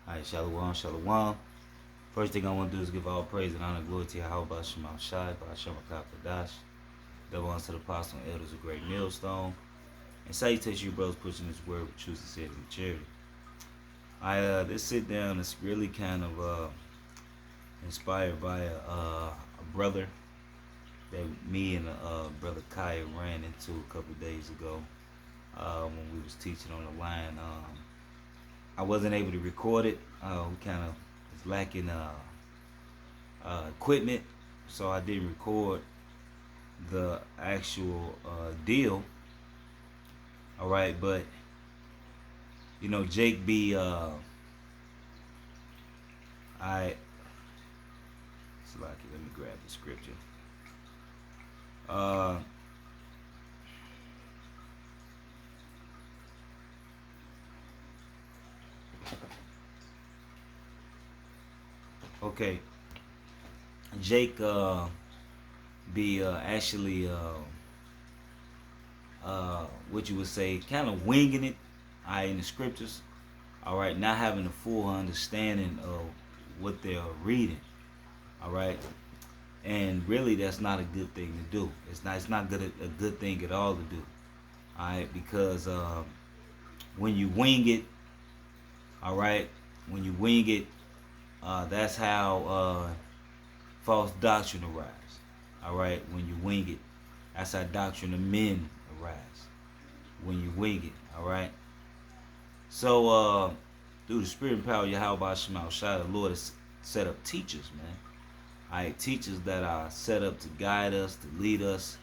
Alright, Shalom, Shalom. First thing I want to do is give all praise and honor and glory to Yahweh Shema Shai, Ba'ashem Kadash, double unto the apostle and elders of great millstone, and salutation you brothers pushing this word with truth, sincerity, and charity. This sit down is really kind of inspired by a brother that me and brother Kaya ran into a couple of days ago when we was teaching on the line. I wasn't able to record it. We kind of was lacking equipment, so I didn't record the actual deal. All right, but you know, Jake B. Let me grab the scripture. Okay, Jake be actually what you would say kind of winging it in the scriptures, all right, not having a full understanding of what they're reading, all right, and really that's not a good thing to do. It's not a good thing at all to do, all right, because when you wing it, all right, when you wing it, that's how false doctrine arises. All right, when you wing it, that's how doctrine of men arise. When you wing it, all right. So through the spirit and power of Yahweh Shema Shai, the Lord has set up teachers, man. All right, teachers that are set up to guide us, to lead us,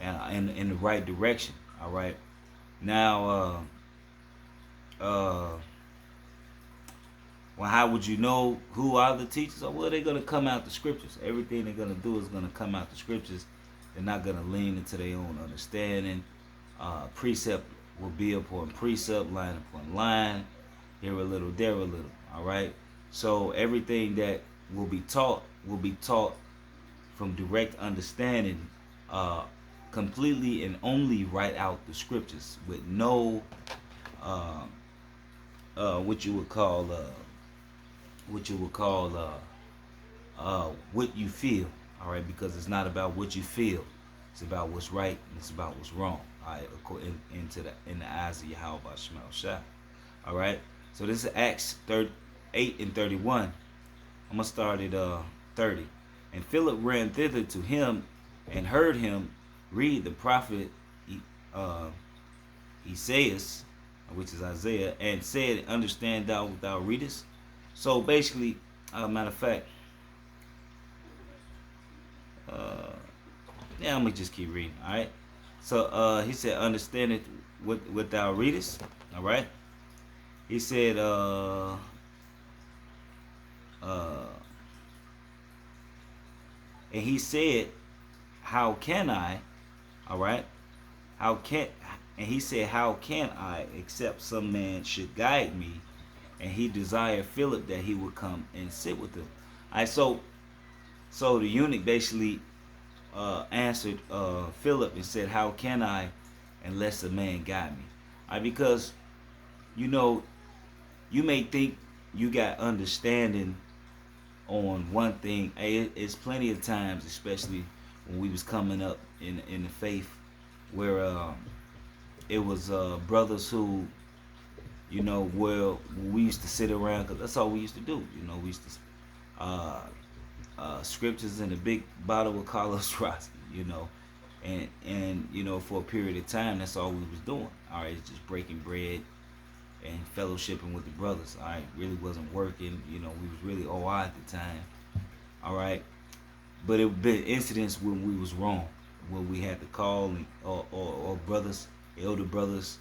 in the right direction. All right. Now, well, how would you know who are the teachers? Well, they're going to come out the scriptures. Everything they're going to do is going to come out the scriptures. They're not going to lean into their own understanding. Precept will be upon precept, line upon line, here a little, there a little. All right. So everything that will be taught from direct understanding, completely and only right out the scriptures with no what you would call what you feel, all right, because it's not about what you feel, it's about what's right and it's about what's wrong, all right, in the eyes of Yahweh Shema Shai, all right. So this is Acts 8 and 31. I'm gonna start at 30. And Philip ran thither to him and heard him read the prophet Isaiah, which is Isaiah, and said, "Understand thou what thou readest?" So basically, matter of fact, yeah, I'm gonna just keep reading. All right. So he said, "Understand it what thou readest." All right. He said, and he said, "How can I?" All right. And he said, "How can I, except some man should guide me?" And he desired Philip that he would come and sit with him. All right. So the eunuch basically answered Philip and said, "How can I, unless a man guide me?" All right, because you know, you may think you got understanding on one thing. Hey, it's plenty of times, especially when we was coming up in the faith, where it was brothers who, you know, where we used to sit around, because that's all we used to do. You know, we used to scriptures in a big bottle of Carlos Rossi, you know, and you know, for a period of time, that's all we was doing. All right, just breaking bread and fellowshipping with the brothers. All right, really wasn't working. You know, we was really OI at the time. All right, but it been incidents when we was wrong, when we had to call or brothers, elder brothers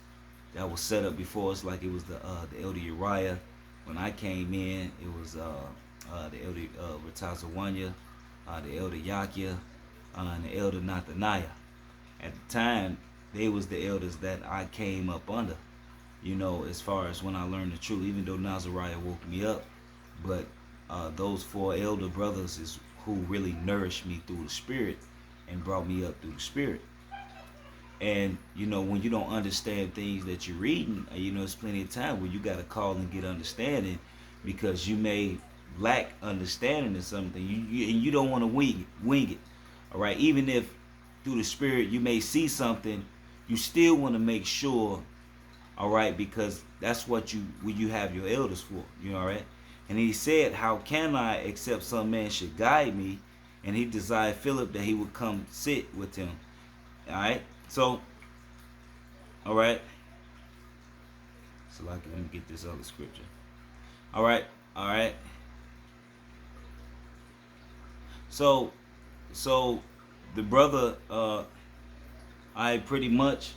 that was set up before us, like it was the elder Uriah. When I came in, it was the elder Ratazawanya, the elder Yakia, and the elder Nathaniah. At the time, they was the elders that I came up under. You know, as far as when I learned the truth, even though Nazariah woke me up, but those four elder brothers is who really nourished me through the spirit and brought me up through the spirit. And you know, when you don't understand things that you're reading, you know, there's plenty of time where you got to call and get understanding because you may lack understanding of something. And you don't want to wing it. All right, even if through the Spirit you may see something, you still want to make sure. All right, because that's what you have your elders for. You know, all right. And he said, "How can I, except some man should guide me?" And he desired Philip that he would come sit with him. All right. So, all right. So, let me get this other scripture. All right. All right. So, the brother, I pretty much,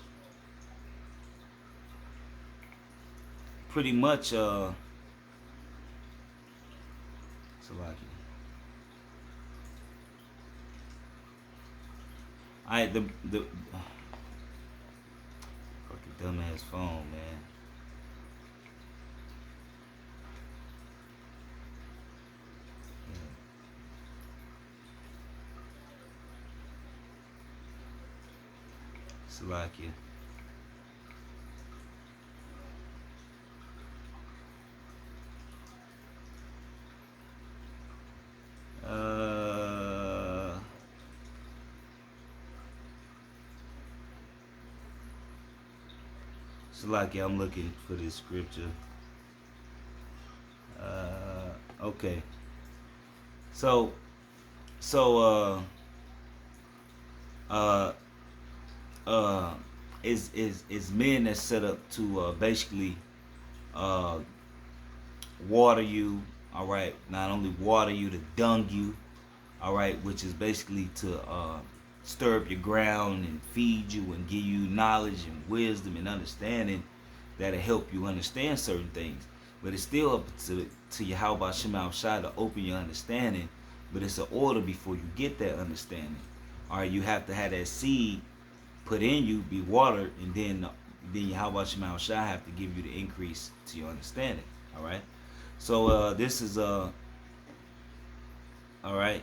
so like, the fucking dumbass phone, man. Salakia. Salakia, I'm looking for this scripture. Okay. So, so, uh, is men that set up to basically uh, water you. All right, not only water you, to dung you. All right, which is basically to stir up your ground and feed you and give you knowledge and wisdom and understanding that'll help you understand certain things. But it's still up to Yahweh Shema Shai to open your understanding. But it's an order before you get that understanding. All right, you have to have that seed put in you, be watered, and then Yahweh Shema Shai have to give you the increase to your understanding. All right. So this is all right.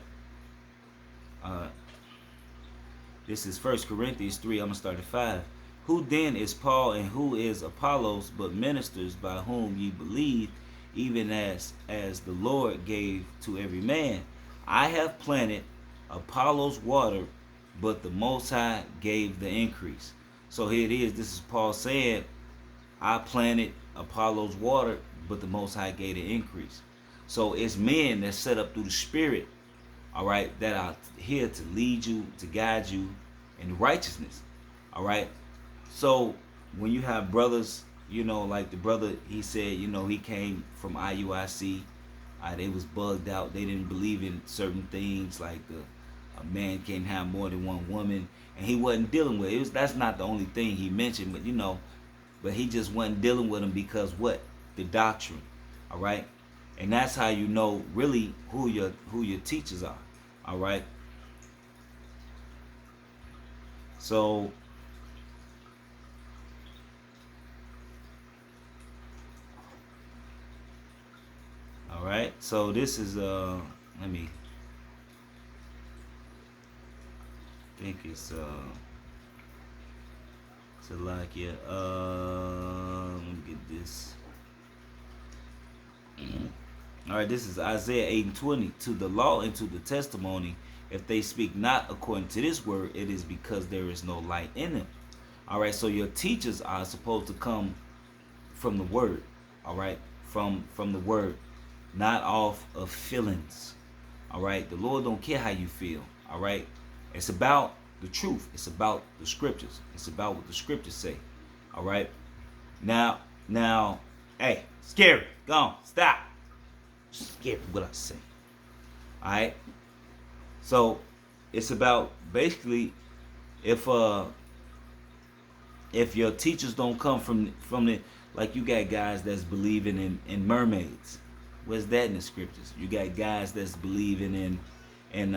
This is 1 Corinthians 3. I'm gonna start at 5. Who then is Paul and who is Apollos, but ministers by whom ye believe, even as the Lord gave to every man? I have planted, Apollos watered, but the Most High gave the increase. So here it is. This is Paul saying, I planted, Apollos watered, but the Most High gave the increase. So it's men that set up through the Spirit, all right, that are here to lead you, to guide you in righteousness, all right. So when you have brothers, you know, like the brother, he said, you know, he came from IUIC. They was bugged out. They didn't believe in certain things, like a man can't have more than one woman, and he wasn't dealing with it. That's not the only thing he mentioned, but you know, but he just wasn't dealing with them because what? The doctrine, all right. And that's how you know really who your teachers are, all right. So all right, so this is let me think it's Salakia. Let me get this. All right, this is Isaiah 8:20. To the law and to the testimony, if they speak not according to this word, it is because there is no light in them. All right, so your teachers are supposed to come from the word. All right, from the word, not off of feelings. All right, the Lord don't care how you feel. All right, it's about the truth. It's about the scriptures. It's about what the scriptures say. All right, now, hey, scary, go on, stop. Scary, what I say. All right, so it's about basically if your teachers don't come from the, like, you got guys that's believing in mermaids. Where's that in the scriptures? You got guys that's believing in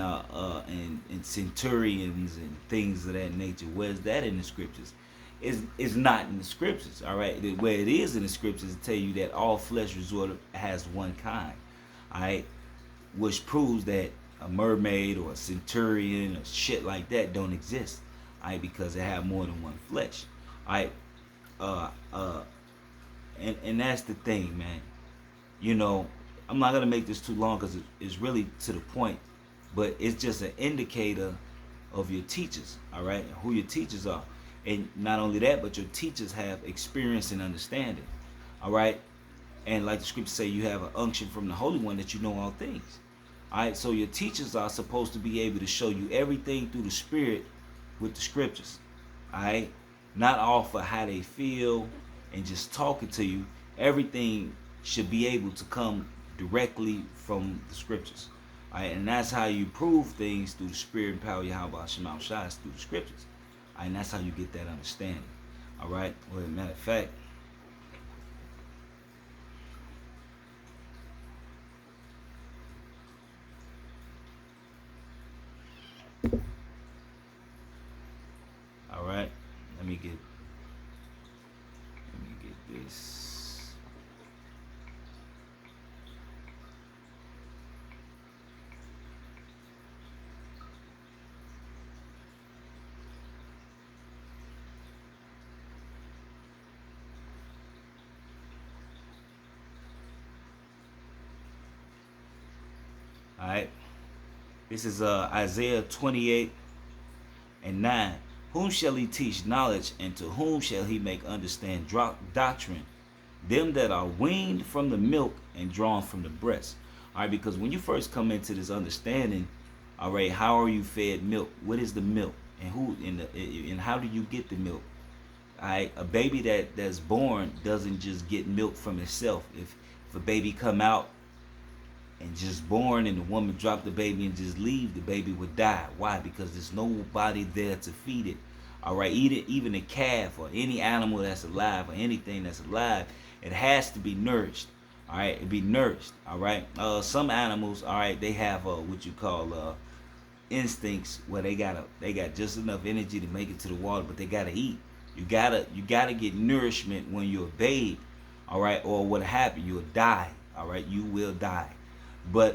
centurions and things of that nature. Where's that in the scriptures? It's not in the scriptures. All right, where it is in the scriptures, it tell you that all flesh resort has one kind. All right, which proves that a mermaid or a centurion or shit like that don't exist. All right, because they have more than one flesh. All right, and that's the thing, man. you know, I'm not gonna make this too long because it's really to the point, but it's just an indicator of your teachers, all right, who your teachers are. And not only that, but your teachers have experience and understanding, all right. And like the scriptures say, you have an unction from the Holy One that you know all things. All right, so your teachers are supposed to be able to show you everything through the Spirit with the scriptures. All right, not off of how they feel and just talking to you. Everything should be able to come directly from the scriptures. All right, and that's how you prove things through the Spirit and power of Yahweh Shema Shai, through the scriptures. All right, and that's how you get that understanding. All right, well, as a matter of fact, all right, let me get this. All right, this is Isaiah 28:9. Whom shall he teach knowledge, and to whom shall he make understand doctrine? Them that are weaned from the milk and drawn from the breast. All right, because when you first come into this understanding, all right, how are you fed milk? What is the milk, and and how do you get the milk? All right, a baby that's born doesn't just get milk from itself. If a baby come out and just born and the woman drop the baby and just leave, the baby would die. Why? Because there's nobody there to feed it. All right, even a calf or any animal that's alive or anything that's alive, it has to be nourished. All right, it be nourished. All right, some animals, all right, they have what you call instincts where they got just enough energy to make it to the water, but they gotta eat. You gotta get nourishment when you're a babe. All right, or what happen? You'll die. All right, you will die. But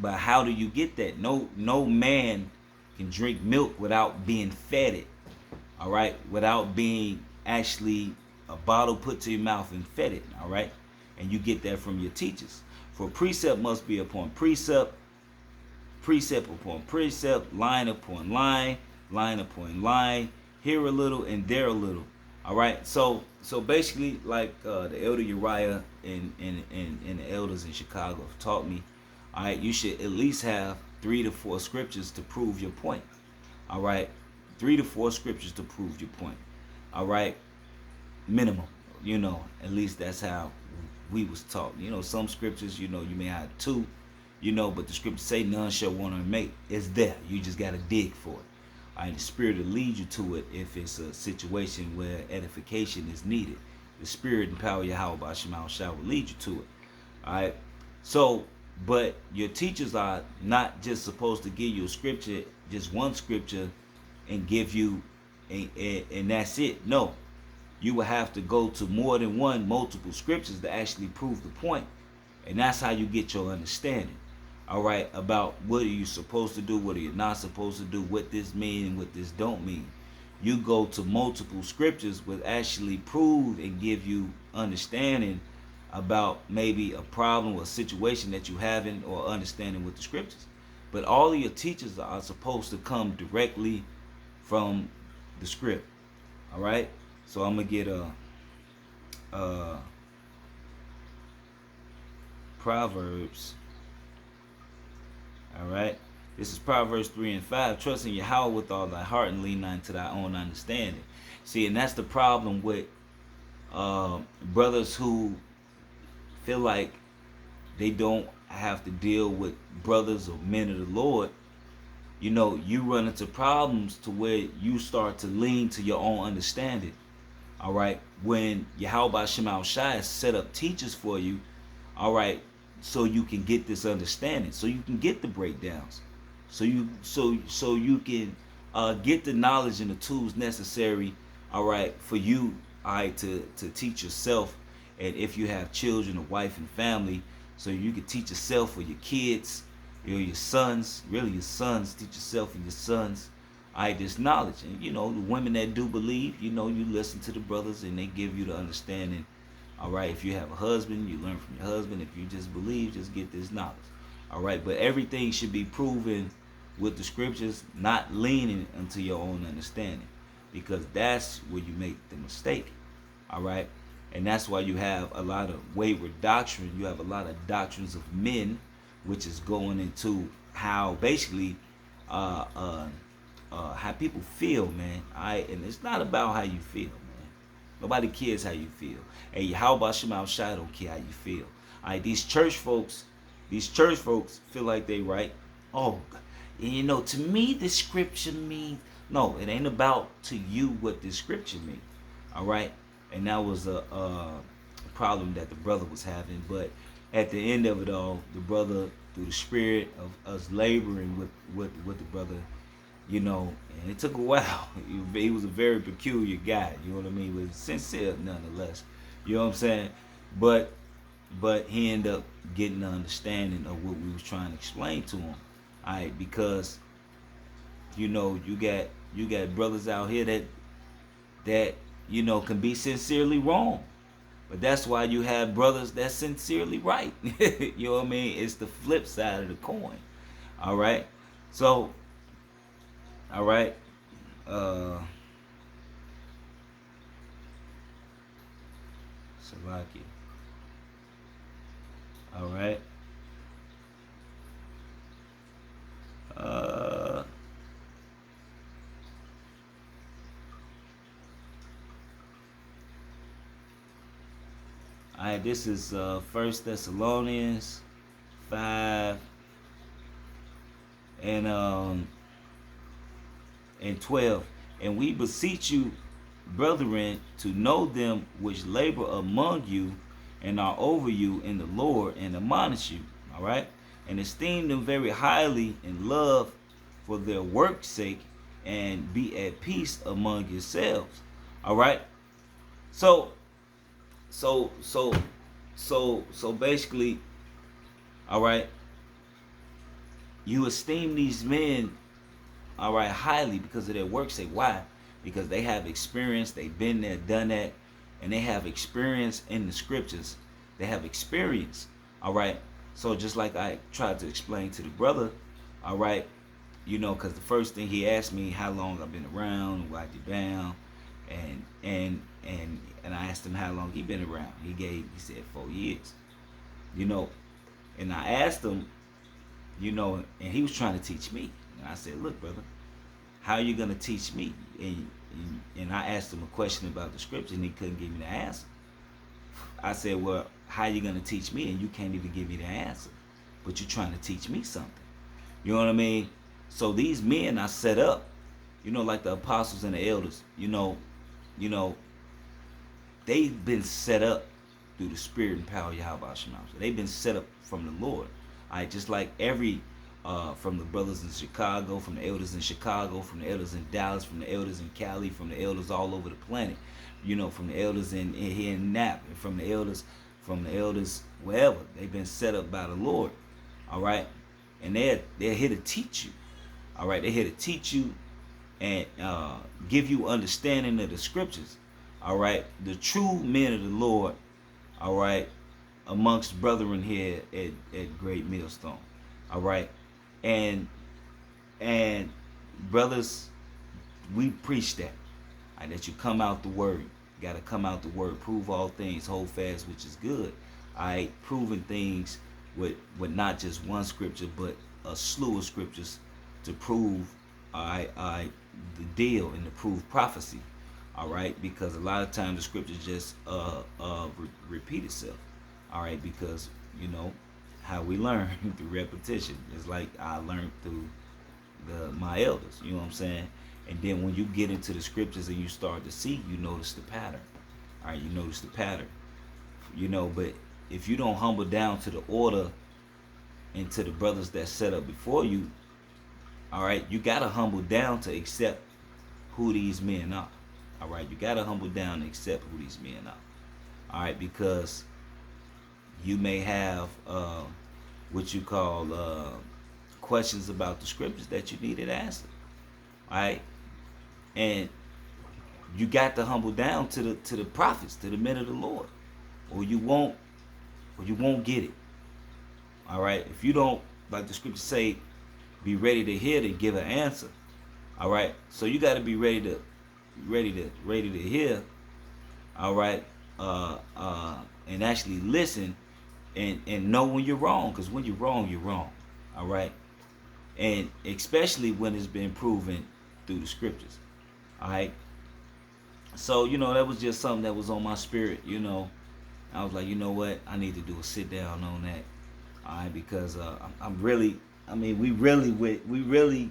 how do you get that? No man can drink milk without being fed it. All right, without being actually a bottle put to your mouth and fed it. All right, and you get that from your teachers. For precept must be upon precept, precept upon precept, line upon line, line upon line, here a little and there a little. All right, so basically, like the elder Uriah and the elders in Chicago have taught me, all right, you should at least have 3 to 4 scriptures to prove your point. All right, 3 to 4 scriptures to prove your point. All right, minimum. At least that's how we was taught. Some scriptures, you may have 2, but the scriptures say none shall want to make. It's there. You just got to dig for it. All right, the Spirit will lead you to it if it's a situation where edification is needed. The Spirit and power of Yahweh Shema Shai will lead you to it. All right. So, but your teachers are not just supposed to give you a scripture, just one scripture, and give you, and that's it. No, you will have to go to more than multiple scriptures to actually prove the point, and that's how you get your understanding. All right, about what are you supposed to do, what are you not supposed to do, what this mean and what this don't mean. You go to multiple scriptures will actually prove and give you understanding about maybe a problem or a situation that you haven't or understanding with the scriptures. But all of your teachers are supposed to come directly from the script. All right, so I'm gonna get a Proverbs. All right, this is Proverbs 3:5. Trust in Yahweh with all thy heart and lean not into thy own understanding. See, and that's the problem with brothers who feel like they don't have to deal with brothers or men of the Lord. You run into problems to where you start to lean to your own understanding. All right, when Yahweh Shema Shai set up teachers for you, all right, so you can get this understanding, so you can get the breakdowns, so you can get the knowledge and the tools necessary, all right, for you, all right, to teach yourself, and if you have children, a wife and family, so you can teach yourself or your kids, your sons, really your sons, teach yourself and your sons, all right, this knowledge. And the women that do believe, you listen to the brothers and they give you the understanding All right. If you have a husband, you learn from your husband. If you just believe, just get this knowledge. All right. But everything should be proven with the scriptures, not leaning into your own understanding, because that's where you make the mistake. All right. And that's why you have a lot of wayward doctrine. You have a lot of doctrines of men, which is going into how basically how people feel, man. And it's not about how you feel, man. Nobody cares how you feel. Hey, how about Shemal Shai don't care how you feel. All right, these church folks feel like they right. Oh, you know, to me the scripture means, no, it ain't about to you what the scripture means. All right, and that was a problem that the brother was having. But at the end of it all, the brother, through the spirit of us laboring with the brother, you know, and it took a while. He was a very peculiar guy, you know what I mean, but sincere nonetheless. You know what I'm saying? But he ended up getting the understanding of what we was trying to explain to him. All right, because you know, you got brothers out here that you know can be sincerely wrong. But that's why you have brothers that's sincerely right. You know what I mean? It's the flip side of the coin. All right. So, all right. Salaki. All right. Uh, all right. This is First Thessalonians 5 and 12. And we beseech you, brethren, to know them which labor among you and are over you in the Lord, and admonish you. All right. And esteem them very highly in love for their work's sake, and be at peace among yourselves. All right. So so so so basically, all right, you esteem these men, all right, highly because of their work sake. Why? Because they have experience, they've been there, done that, and they have experience in the scriptures. They have experience. All right. So just like I tried to explain to the brother, all right, you know, because the first thing he asked me how long I've been around, why you down, and I asked him how long he been around. He said 4 years. You know, and I asked him, you know, and he was trying to teach me. And I said, look, brother, how are you gonna teach me? And I asked him a question about the scripture, and he couldn't give me the answer. I said, well, how are you gonna teach me? And you can't even give me the answer, but you're trying to teach me something. You know what I mean? So these men are set up, you know, like the apostles and the elders. You know, they've been set up through the spirit and power of Yahweh Shema. They've been set up from the Lord. All right, just like every from the brothers in Chicago, from the elders in Chicago, from the elders in Dallas, from the elders in Cali, from the elders all over the planet. You know, from the elders in here in Nap, and from the elders wherever. They've been set up by the Lord. All right, and they're here to teach you. All right, they're here to teach you and give you understanding of the scriptures. All right, the true men of the Lord. All right, amongst brethren here at Great Millstone. All right, and brothers, we preach that. All right, that you come out the word. You got to come out the word. Prove all things. Hold fast, which is good. All right, proving things with not just one scripture, but a slew of scriptures to prove, the deal, and to prove prophecy. All right, because a lot of times the scriptures just repeat itself. All right, because you know how we learn through repetition. It's like I learned through my elders. You know what I'm saying? And then when you get into the scriptures and you start to see, you notice the pattern. All right, you notice the pattern. You know, but if you don't humble down to the order and to the brothers that set up before you, all right, you gotta humble down to accept who these men are. All right, you gotta humble down and accept who these men are. All right, because you may have what you call questions about the scriptures that you needed answered. All right, and you got to humble down to the prophets, to the men of the Lord. or you won't get it. All right. If you don't, like the scriptures say, be ready to hear to give an answer. All right. So you got to be ready to hear. All right. And actually listen and know when you're wrong, because when you're wrong, you're wrong. All right. And especially when it's been proven through the scriptures. All right. So that was just something that was on my spirit. I was like, you know what, I need to do a sit down on that. All right, because I'm really, I mean, we really,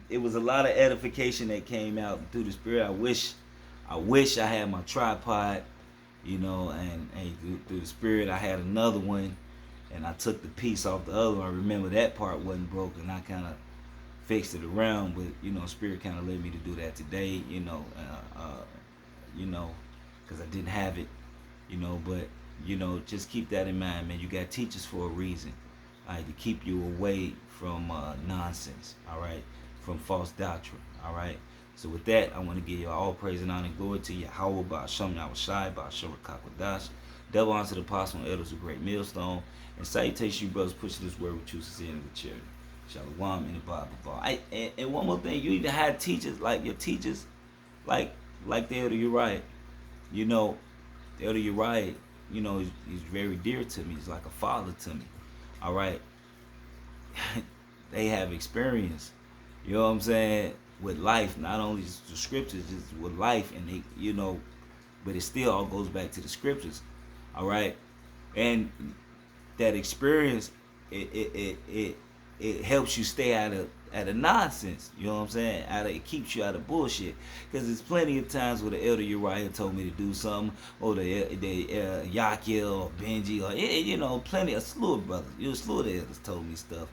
it was a lot of edification that came out through the spirit. I wish I had my tripod, and through the spirit I had another one, and I took the piece off the other one. I remember that part wasn't broken. I kind of fixed it around, but spirit kind of led me to do that today. Because I didn't have it, but just keep that in mind, man. You got teachers for a reason, all right, to keep you away from nonsense, all right, from false doctrine, all right. So with that, I want to give you all praise and honor and glory to Yahweh, Ba'ashem Yahushai, Ba'ashem Kakwadash, double honor to the apostle and elders of Great Millstone, and salutation, you brothers, pushing this word with you sincerely with charity. Shalom in the Bible. And one more thing, you even had teachers, like your teachers, like the Elder Uriah. The Elder Uriah, he's very dear to me. He's like a father to me. All right. They have experience, you know what I'm saying, with life, not only just the scriptures, just with life, and they, but it still all goes back to the scriptures. All right. And that experience, it helps you stay out of nonsense. You know what I'm saying? It keeps you out of bullshit. Because there's plenty of times where the Elder Uriah told me to do something, or the Yakil or Benji, or plenty, a slew of brothers, a slew of the elders told me stuff.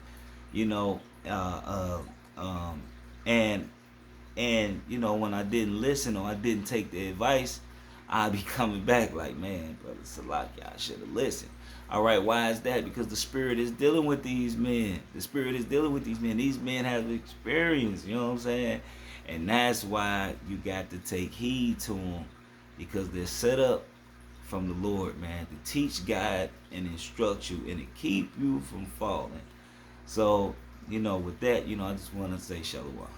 And when I didn't listen or I didn't take the advice, I'd be coming back like, man, brother Salaki, I should have listened. All right, why is that? Because the Spirit is dealing with these men. The Spirit is dealing with these men. These men have experience, you know what I'm saying? And that's why you got to take heed to them, because they're set up from the Lord, man, to teach, guide, and instruct you, and to keep you from falling. So, with that, I just want to say shalom.